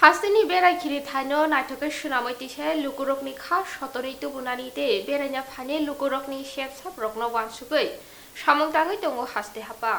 हास्तिनि बेरायखिरि थानो नायथाखै सुनामै तिसे लुकुरकनि खा सतरै तुबुनानि दे बेरायना फाने लुकुरकनि शेप साप्रकनो वानसुगै सामं ताङै दङ हास्ते हापा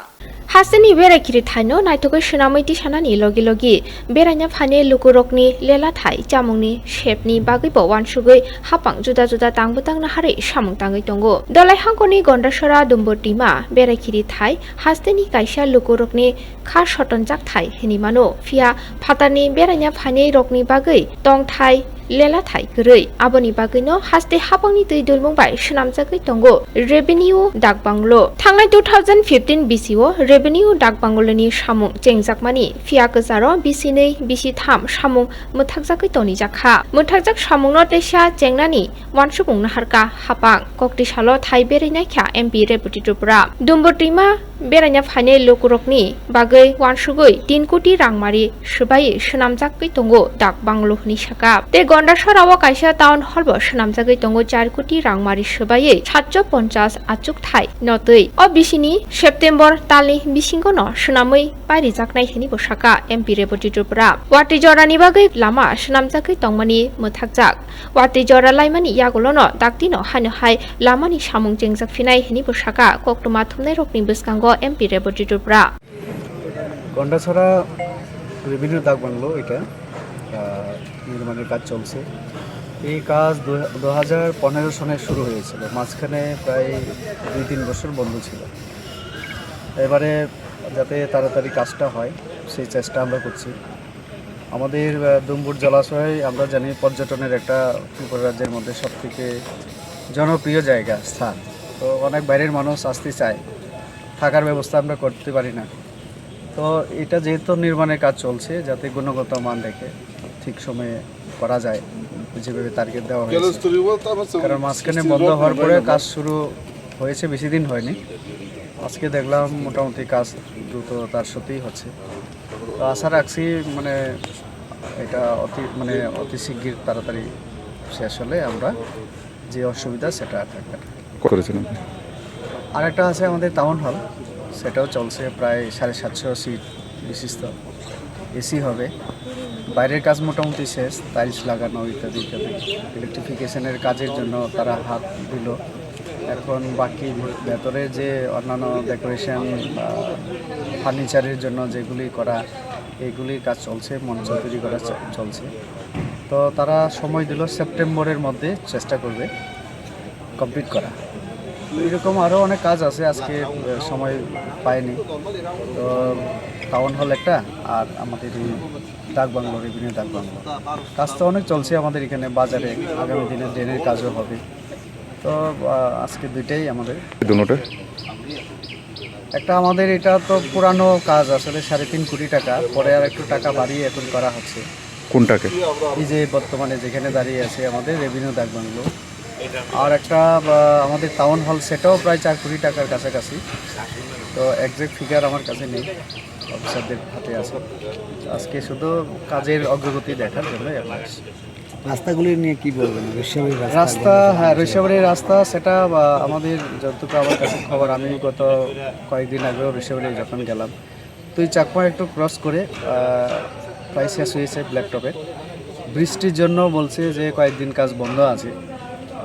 हास्तिनि बेरायखिरि थानो नायथाखै सुनामै तिसानानि लगी लगी बेरायना फाने लुकुरकनि लेला थाइ चामुंनि शेपनि बागैबो वानसुगै हापां जुदा जुदा तांबुतांना हारै सामं ताङै दङ दलाय हांखनि गन्डासरा दुम्बुरटिमा बेरायखिरि थाइ हास्तिनि काइसा लुकुरकनि खा सतनजाक थाइ हिनिमानो फिया फातानि बेरायना फाने रकनि बागै tong thai lela thai gरै aboni bagैनो हास्ते हापांनि दै दुलमुंबाय सुनामजागै दंगो रेवेन्यू डाक बांलो थांनाय 2015 बिसिओ रेवेन्यू डाक बांलोनि सामुं चेंजाकमानि फिया गोजारो बिसिनै बिसिथाम सामुं मोथाकजागै तनि जाखा मोथाकजाक सामुंनो तेसा चेंनानि वानसुबुंनो हारका हापां कक्तिसालो थाइ बेरायनायखा एमपि रेपुटिटुपरा दुम्बुरटिमा बेरायना फाने लुकुरकनि बागै वानसुगै 3 कोटी रांमारि सुबायै सुनामजागै दंगो डाक बांलोनि साका ते गन्डासराव काइसा टाउन हलबो सुनामजागै दंगो 4 कोटी रांमारि सुबायै 750 आचुक थाइ नतै अ बिसिनि सेप्टेम्बर तालि बिसिंगनो सुनामै पाइरि जाकनाय हिनि बसाका एमपि रेपुटिटुपरा वाटि जरानि बागै लामा सुनामजागै दंमानि मोथाकजाक वाटि जरा लाइमानि यागुलनो डाक्तिनो हानो हाय लामानि सामुं जेंजाक फिनाय हिनि बसाका कक्टमा थुमनाय रकनि बसकांगो एमपि रेपुटिटुपरा গন্ডাছড়া রেভিনিউ ডাক বাংলো এটা নির্মাণের কাজ চলছে। এই কাজ 2015 সনে শুরু হয়েছিল, মাঝখানে প্রায় 2-3 বছর বন্ধ ছিল। এবারে যাতে তাড়াতাড়ি কাজটা হয় সেই চেষ্টা আমরা করছি। আমাদের দুম্বুর জলাশয় আমরা জানি পর্যটনের একটা ত্রিপুরা রাজ্যের মধ্যে সবথেকে জনপ্রিয় জায়গা স্থান। তো অনেক বাইরের মানুষ আসতে চায়, থাকার ব্যবস্থা আমরা করতে পারি না। তো এটা যেহেতু নির্মাণের কাজ চলছে, যাতে গুণগত মান রেখে ঠিক সময়ে করা যায় যেভাবে টার্গেট দেওয়া হয়েছে। কারণ মাঝখানে বন্ধ হওয়ার পরে কাজ শুরু হয়েছে, বেশি দিন হয়নি। আজকে দেখলাম মোটামুটি কাজ দ্রুততার সাথেই হচ্ছে। তো আশা রাখছি এটা অতি শিগগির তাড়াতাড়ি শেষ হলে আমরা যে অসুবিধা সেটা থাকবে না। আর একটা আছে আমাদের টাউন হল, সেটাও চলছে, প্রায় 750 সিট বিশিষ্ট, এসি হবে। বাইরের কাজ মোটামুটি শেষ, টাইলস লাগানো ইত্যাদি ইত্যাদি। ইলেকট্রিফিকেশনের কাজের জন্য তারা হাত দিল। এখন বাকি ভেতরে যে অন্যান্য ডেকোরেশন ফার্নিচারের জন্য যেগুলি করা, এইগুলির কাজ চলছে, মঞ্চ তৈরি করা চলছে। তো তারা সময় দিল, সেপ্টেম্বরের মধ্যে চেষ্টা করবে কমপ্লিট করা। এরকম আরও অনেক কাজ আছে, আজকে সময় পায়নি। তো টাউন হল একটা, আর আমাদের এই ডাক বাংলো, রেভিনিউ ডাক বাংলো, কাজ তো অনেক চলছে আমাদের এখানে। বাজারে আগামী দিনে ড্রেনের কাজও হবে। তো আজকে দুইটাই আমাদের একটা আমাদের এটা তো পুরানো কাজ, আসলে 3.5 কোটি টাকা, পরে আর একটু টাকা বাড়িয়ে এখন করা হচ্ছে। কোনটাকে? এই যে বর্তমানে যেখানে দাঁড়িয়ে আছে আমাদের রেভিনিউ ডাক বাংলো। আর একটা আমাদের টাউন হল, সেটাও প্রায় 4 কোটি টাকার কাছাকাছি। তো একজ্যাক্ট ফিগার আমার কাছে নেই, অফিসারদের হাতে আছে। আজকে শুধু কাজের অগ্রগতি দেখার জন্য রাস্তাগুলি নিয়ে কি বলবেন? রাস্তা, হ্যাঁ, রৈশাবাড়ির রাস্তা, সেটা আমাদের যতটুকু আমার কাছে খবর, আমি গত কয়েকদিন আগেও রৈশাবাড়ি যখন গেলাম, তুই চাকমা একটু ক্রস করে প্রায় শেষ হয়েছে ব্ল্যাকটপের। বৃষ্টির জন্য বলছে যে কয়েকদিন কাজ বন্ধ আছে।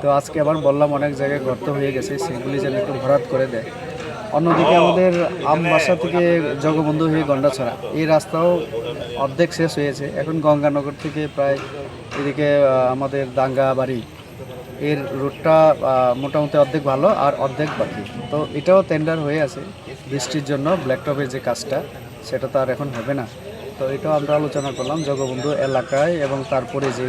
তো আজকে আবার বললাম অনেক জায়গায় গর্ত হয়ে গেছে, সেগুলি যেন একটু ভরাট করে দেয়। অন্যদিকে আমাদের আমবাসা থেকে জগবন্ধু হয়ে গন্ডাছড়া, এই রাস্তাও অর্ধেক শেষ হয়েছে। এখন গঙ্গানগর থেকে প্রায় এদিকে আমাদের দাঙ্গা বাড়ি, এর রুটটা মোটামুটি অর্ধেক ভালো আর অর্ধেক বাকি। তো এটাও টেন্ডার হয়ে আছে। বৃষ্টির জন্য ব্ল্যাকটপের যে কাজটা, সেটা তো আর এখন হবে না। তো এটাও আমরা আলোচনা করলাম জগবন্ধু এলাকায় এবং তারপরে যে